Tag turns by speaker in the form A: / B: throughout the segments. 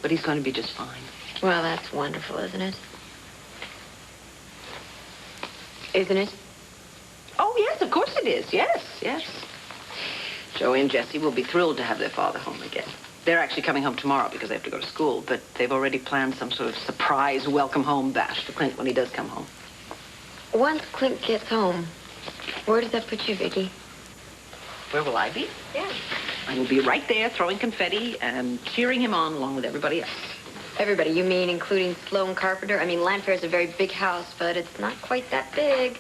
A: but he's going to be just fine.
B: Well, that's wonderful, isn't it? Isn't it?
A: Oh, yes, of course it is. Yes, yes. Joey and Jessie will be thrilled to have their father home again. They're actually coming home tomorrow because they have to go to school, but they've already planned some sort of surprise welcome home bash for Clint when he does come home.
B: Once Clint gets home, where does that put you, Viki?
A: Where will I be?
B: Yeah.
A: I will be right there throwing confetti and cheering him on along with everybody else.
B: Everybody, you mean including Sloan Carpenter? I mean, Landfair is a very big house, but it's not quite that big.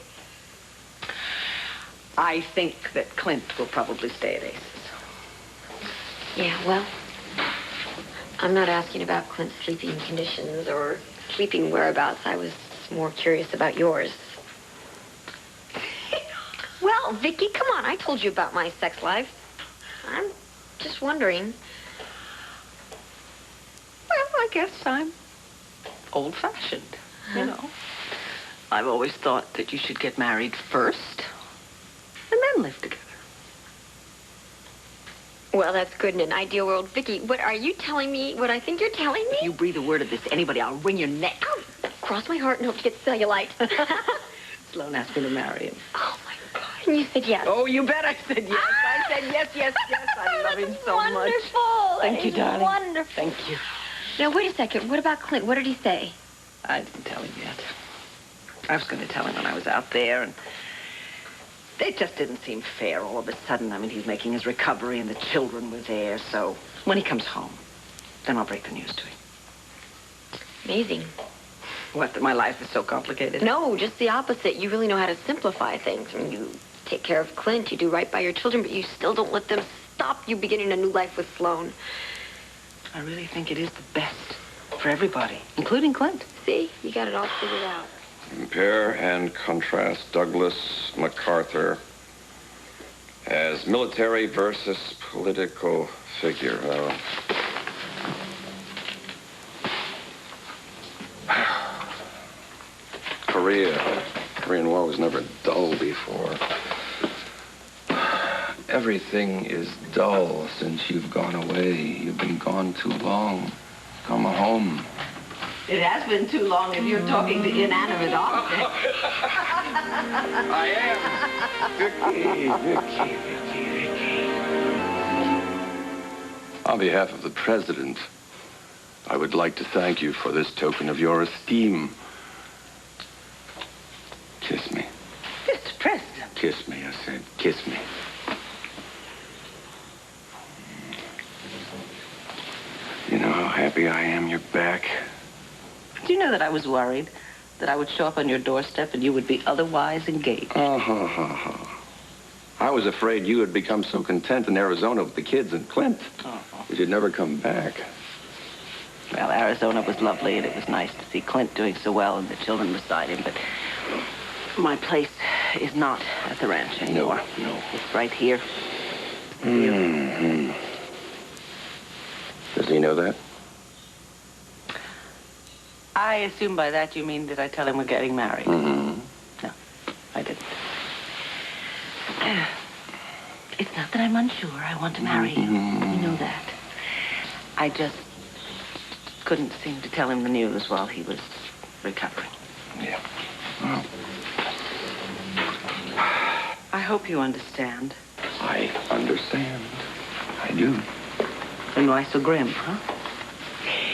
A: I think that Clint will probably stay at Ace's.
B: Yeah, well, I'm not asking about Clint's sleeping conditions or sleeping whereabouts. I was more curious about yours. Well, Viki, come on. I told you about my sex life. I'm just wondering.
A: Well, I guess I'm old-fashioned, you know. I've always thought that you should get married first and then live together.
B: Well, that's good in an ideal world. Viki, what are you telling me? What I think you're telling me?
A: If you breathe a word of this to anybody, I'll wring your neck.
B: Oh, cross my heart and hope to get cellulite.
A: Sloan asked me to marry him.
B: Oh, my God. And you said yes.
A: Oh, you bet I said yes. I said yes, yes, yes. I love him so much.
B: Wonderful.
A: Thank you, darling.
B: Wonderful.
A: Thank you.
B: Now, wait a second. What about Clint? What did he say?
A: I didn't tell him yet. I was going to tell him when I was out there, and it just didn't seem fair all of a sudden. I mean, he was making his recovery, and the children were there, so when he comes home, then I'll break the news to him.
B: Amazing.
A: What, that my life is so complicated?
B: No, just the opposite. You really know how to simplify things. I mean, you take care of Clint, you do right by your children, but you still don't let them stop you beginning a new life with Sloan.
A: I really think it is the best for everybody, including Clint.
B: See? You got it all figured out.
C: Compare and contrast Douglas MacArthur as military versus political figure. Korean War was never dull before. Everything is dull since you've gone away. You've been gone too long. Come home.
A: It has been too long if you're talking to inanimate objects.
C: I am. Viki. On behalf of the President, I would like to thank you for this token of your esteem. Kiss me.
A: Mr. President.
C: Kiss me, I said. Kiss me. You know how happy I am you're back?
A: Do you know that I was worried that I would show up on your doorstep and you would be otherwise engaged?
C: I was afraid you had become so content in Arizona with the kids and Clint that you'd never come back.
A: Well, Arizona was lovely, and it was nice to see Clint doing so well and the children beside him, but my place is not at the ranch anymore.
C: No.
A: It's right here.
C: Mm-hmm. Does he know that?
A: I assume by that you mean, did I tell him we're getting married?
C: Mm-hmm.
A: No, I didn't. It's not that I'm unsure. I want to marry you. You know that. I just couldn't seem to tell him the news while he was recovering.
C: Yeah. Well.
A: I hope you understand.
C: I understand. I do.
A: And why so grim, huh?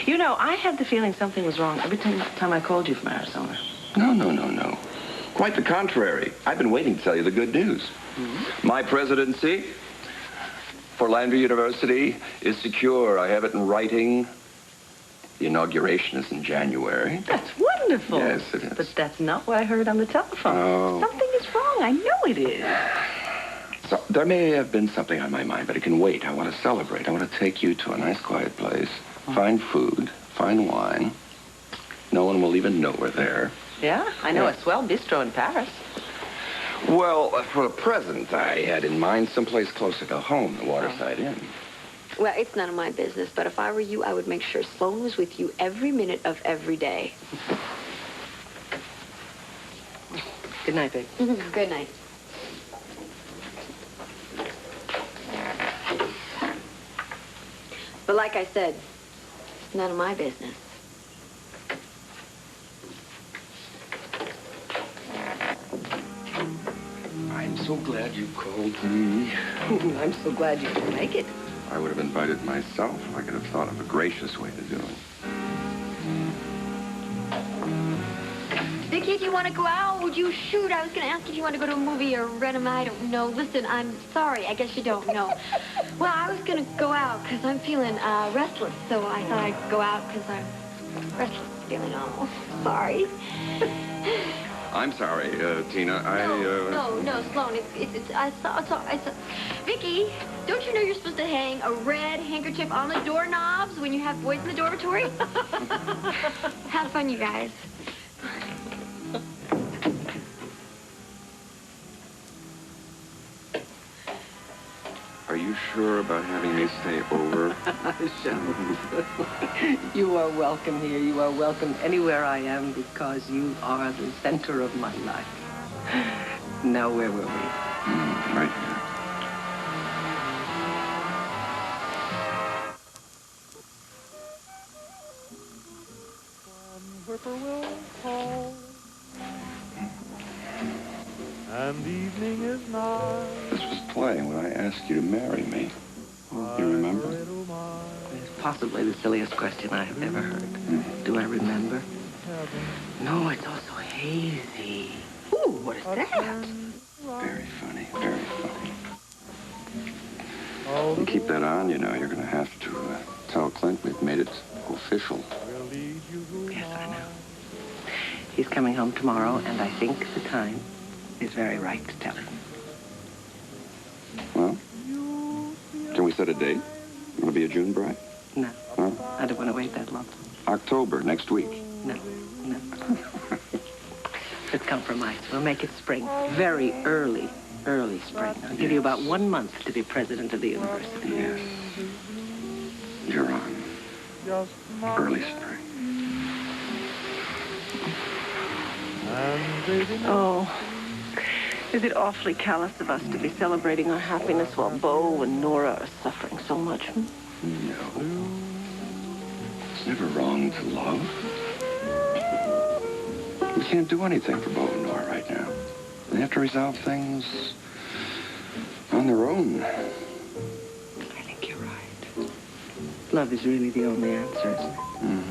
A: You know, I had the feeling something was wrong every time I called you from Arizona.
C: No. Quite the contrary. I've been waiting to tell you the good news.
A: Mm-hmm.
C: My presidency for Landry University is secure. I have it in writing. The inauguration is in January.
A: That's wonderful.
C: Yes, it is.
A: But that's not what I heard on the telephone.
C: Oh.
A: Something is wrong. I know it is.
C: So there may have been something on my mind, but it can wait. I want to celebrate. I want to take you to a nice, quiet place, find food, find wine. No one will even know we're there.
A: Yeah? I know a swell bistro in Paris.
C: Well, for the present, I had in mind someplace closer to home, the Waterside Inn.
B: Well, it's none of my business, but if I were you, I would make sure Sloan was with you every minute of every day.
A: Good night, babe.
B: Good night. But like I said, It's none of my business.
C: I'm so glad you called me.
A: I'm so glad you could make it.
C: I would have invited myself if I could have thought of a gracious way to do it.
B: Viki, do you want to go out? Would you shoot? I was going to ask if you want to go to a movie or rent a I don't know. Listen, I'm sorry. I guess you don't know. Well, I was going to go out because I'm feeling restless. So I thought I'd go out because I'm restless feeling. Oh, sorry.
C: I'm sorry, Tina.
B: No, Sloan. I saw. Viki, don't you know you're supposed to hang a red handkerchief on the doorknobs when you have boys in the dormitory? Have fun, you guys.
C: Are you sure about having me stay over?
A: You are welcome here. You are welcome anywhere I am because you are the center of my life. Now, where were we?
C: Right here.
D: Whippoorwill call, and evening is nigh.
C: This was playing when I asked you to marry me. You remember?
A: It's possibly the silliest question I have ever heard. Do I remember? No, it's also hazy. Ooh, what is that?
C: Very funny, very funny. You keep that on, you know, you're going to have to tell Clint we've made it official.
A: Yes, I know. He's coming home tomorrow, and I think the time is very right to tell him.
C: Well, can we set a date? You want to be a June bride?
A: No.
C: Huh?
A: I don't want to wait that long.
C: October, next week.
A: No. Let's compromise. We'll make it spring. Very early spring. I'll give you about 1 month to be president of the university.
C: Yes. You're on. Early spring.
A: Oh, is it awfully callous of us to be celebrating our happiness while Bo and Nora are suffering so much?
C: No. It's never wrong to love. We can't do anything for Bo and Nora right now. They have to resolve things on their own.
A: I think you're right. Love is really the only answer, isn't it?
C: Mm.